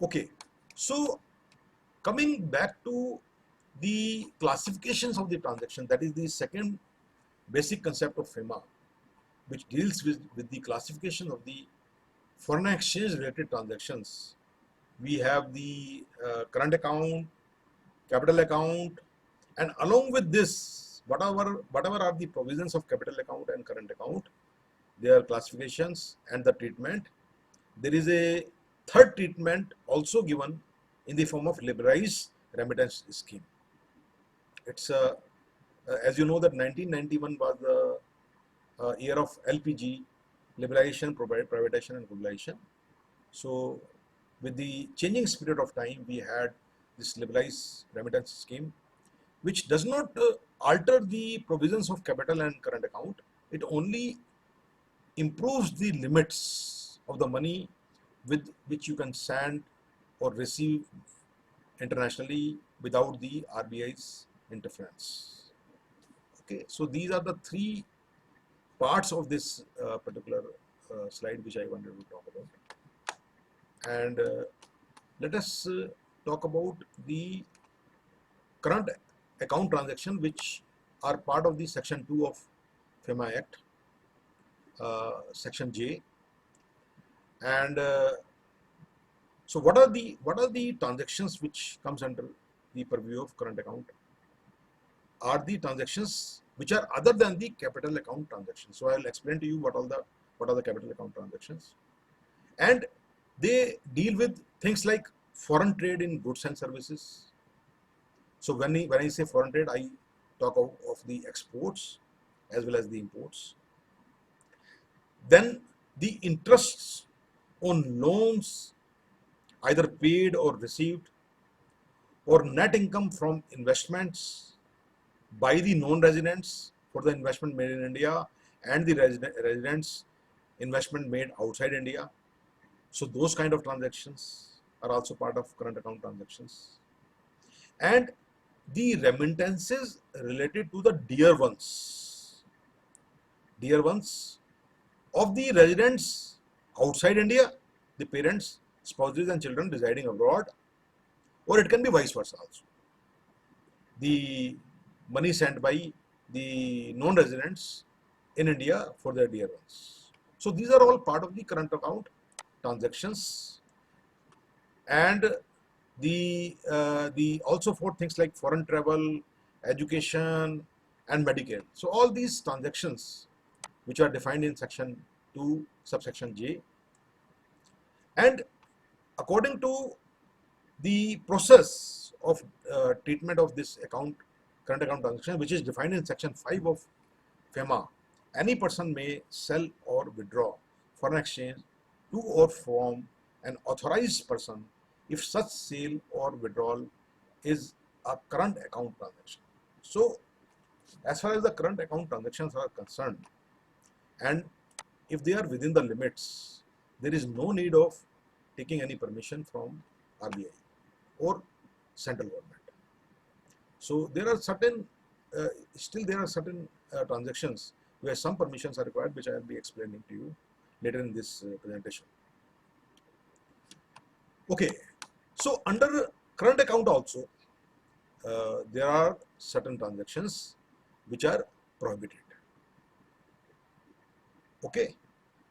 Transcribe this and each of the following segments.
Okay, so coming back to the classifications of the transaction, that is the second basic concept of FEMA, which deals with the classification of the foreign exchange related transactions. We have the current account, capital account, and along with this, whatever are the provisions of capital account and current account, their classifications and the treatment. There is a third treatment also given in the form of liberalized remittance scheme. It's as you know that 1991 was the year of LPG, liberalization, privatization, and globalization. So, with the changing spirit of time, we had this liberalized remittance scheme, which does not alter the provisions of capital and current account. It only improves the limits of the money with which you can send or receive internationally without the RBI's interference. Okay, so these are the three parts of this particular slide which I wanted to talk about. And let us talk about the current account transaction which are part of the section 2 of FEMA Act, section J. And so what are the transactions which comes under the purview of current account? Are the transactions which are other than the capital account transactions. So I'll explain to you what are the capital account transactions, and they deal with things like foreign trade in goods and services. So when I say foreign trade, I talk of the exports as well as the imports. Then the interests on loans either paid or received, or net income from investments by the non-residents for the investment made in India and the residents investment made outside India. So those kind of transactions are also part of current account transactions. And the remittances related to the dear ones of the residents outside India, the parents, spouses and children residing abroad, or it can be vice versa also. The money sent by the non-residents in India for their dear ones. So these are all part of the current account transactions. And the also for things like foreign travel, education, and Medicare. So all these transactions which are defined in section 2 subsection J, and according to the process of treatment of this current account transaction, which is defined in section 5 of FEMA, any person may sell or withdraw foreign exchange to or from an authorized person if such sale or withdrawal is a current account transaction. So, as far as the current account transactions are concerned, and if they are within the limits, there is no need of taking any permission from RBI or central government. So there are certain, still there are certain transactions where some permissions are required, which I will be explaining to you later in this presentation. Okay, so under current account also, there are certain transactions which are prohibited. Okay,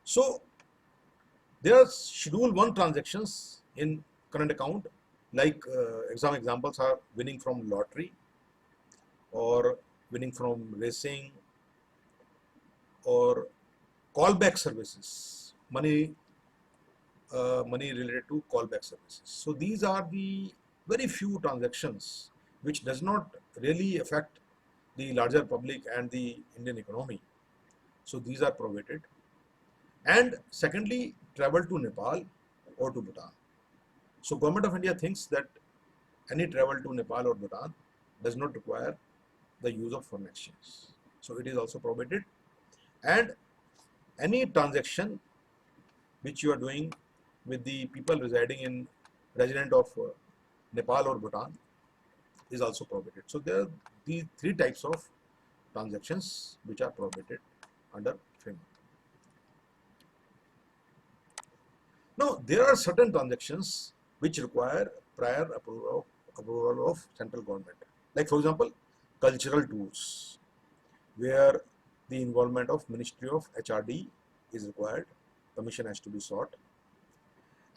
so there are schedule 1 transactions in current account, like examples are winning from lottery or winning from racing or callback services, money related to callback services. So these are the very few transactions which does not really affect the larger public and the Indian economy. So these are prohibited. And secondly, travel to Nepal or to Bhutan. So Government of India thinks that any travel to Nepal or Bhutan does not require the use of foreign exchange. So it is also prohibited. And any transaction which you are doing with the people resident of Nepal or Bhutan is also prohibited. So there are the 3 types of transactions which are prohibited under FEMA. Now there are certain transactions which require prior approval of central government. Like for example, cultural tours, where the involvement of Ministry of HRD is required, permission has to be sought.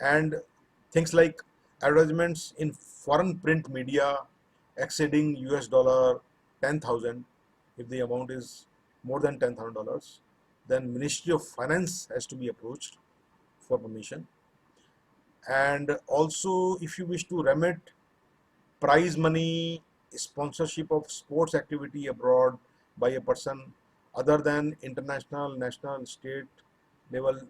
And things like advertisements in foreign print media exceeding US dollar 10,000, if the amount is more than $10,000, then Ministry of Finance has to be approached for permission. And also, if you wish to remit prize money, sponsorship of sports activity abroad by a person other than international, national, state level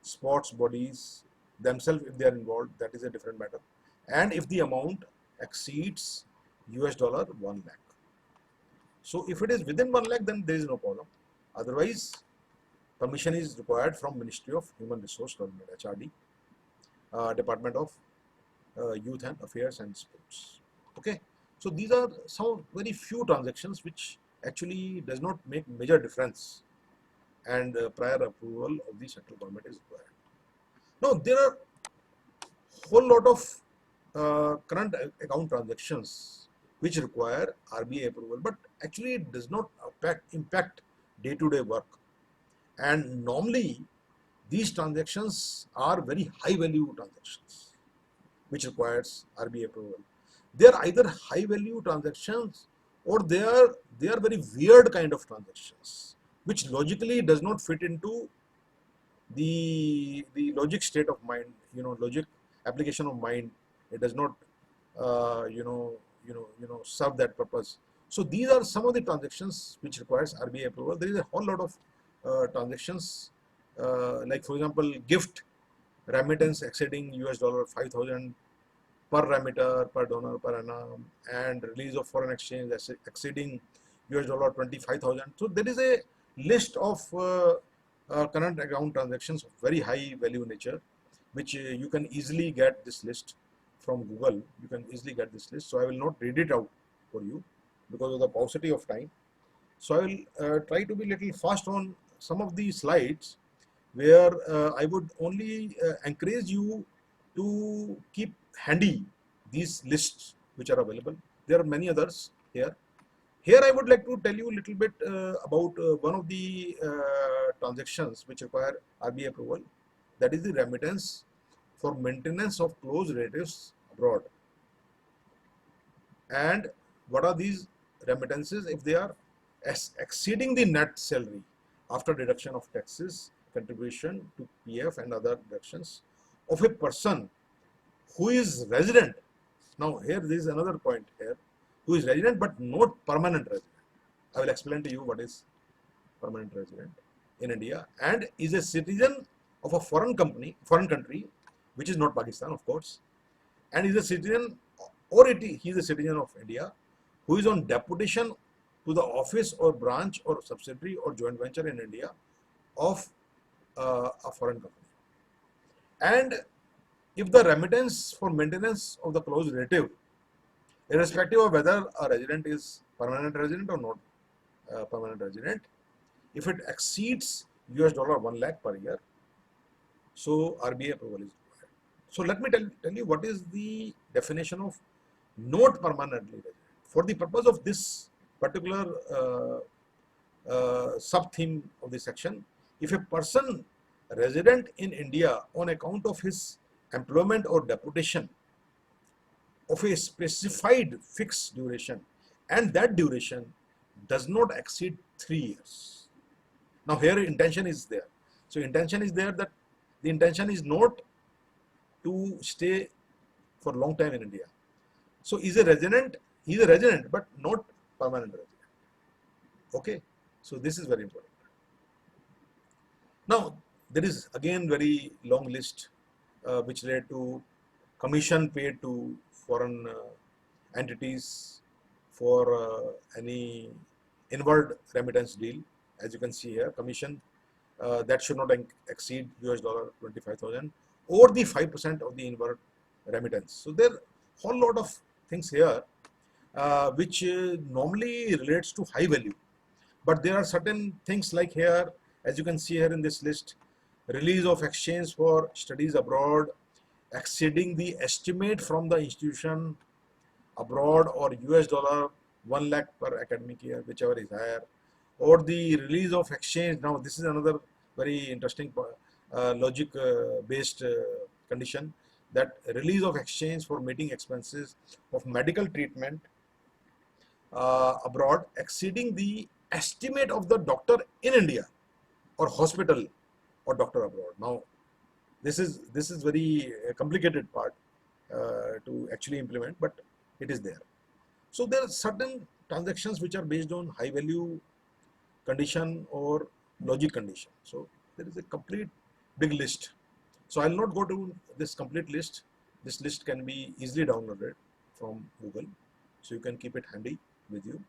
sports bodies themselves, if they are involved, that is a different matter. And if the amount exceeds US dollar 1 lakh. So if it is within 1 lakh, then there is no problem. Otherwise, permission is required from Ministry of Human Resource Development, HRD, Department of Youth and Affairs and Sports. Okay, so these are some very few transactions which actually does not make major difference, and prior approval of the central government is required. Now there are whole lot of current account transactions which require RBI approval, but actually it does not impact day-to-day work. And normally these transactions are very high value transactions which requires RBI approval. They are either high value transactions or they are very weird kind of transactions which logically does not fit into the logic state of mind, logic application of mind. It does not serve that purpose. So these are some of the transactions which requires RBI approval. There is a whole lot of transactions, like for example, gift remittance exceeding US dollar 5,000 per remitter, per donor, per annum, and release of foreign exchange exceeding US dollar 25,000. So there is a list of current account transactions of very high value nature, which you can easily get this list from Google. You can easily get this list. So I will not read it out for you because of the paucity of time. So I will try to be little fast on some of the slides where I would only encourage you to keep handy these lists which are available. There are many others here. Here I would like to tell you a little bit about one of the transactions which require RBI approval, that is the remittance for maintenance of close relatives abroad. And what are these remittances? If they are exceeding the net salary after deduction of taxes, contribution to PF and other deductions of a person who is resident. Now here there is another point here, who is resident but not permanent resident. I will explain to you what is permanent resident in India, and is a citizen of a foreign country, which is not Pakistan, of course, and is a citizen, or he is a citizen of India, who is on deputation to the office or branch or subsidiary or joint venture in India of a foreign company. And if the remittance for maintenance of the close relative, irrespective of whether a resident is permanent resident or not permanent resident, if it exceeds US dollar 1 lakh per year, so RBI approval is required. So let me tell you what is the definition of not permanently resident. For the purpose of this particular sub-theme of the section, if a person resident in India on account of his employment or deputation of a specified fixed duration, and that duration does not exceed 3 years. Now here intention is there. So intention is there that the intention is not to stay for a long time in India. So he is a resident but not permanent resident. Okay, so this is very important. Now there is again very long list which relate to commission paid to foreign entities for any inward remittance deal. As you can see here, commission that should not exceed US dollar 25,000 or the 5% of the inward remittance. So there are a whole lot of things here which normally relates to high value, but there are certain things like here, as you can see here in this list, release of exchange for studies abroad exceeding the estimate from the institution abroad, or US dollar 1 lakh per academic year, whichever is higher, or the release of exchange. Now this is another very interesting logic based condition, that release of exchange for meeting expenses of medical treatment abroad exceeding the estimate of the doctor in India, or hospital or doctor abroad. Now this is very complicated part to actually implement, but it is there. So there are certain transactions which are based on high value condition or logic condition. So there is a complete big list. So I'll not go to this complete list. This list can be easily downloaded from Google, so you can keep it handy with you.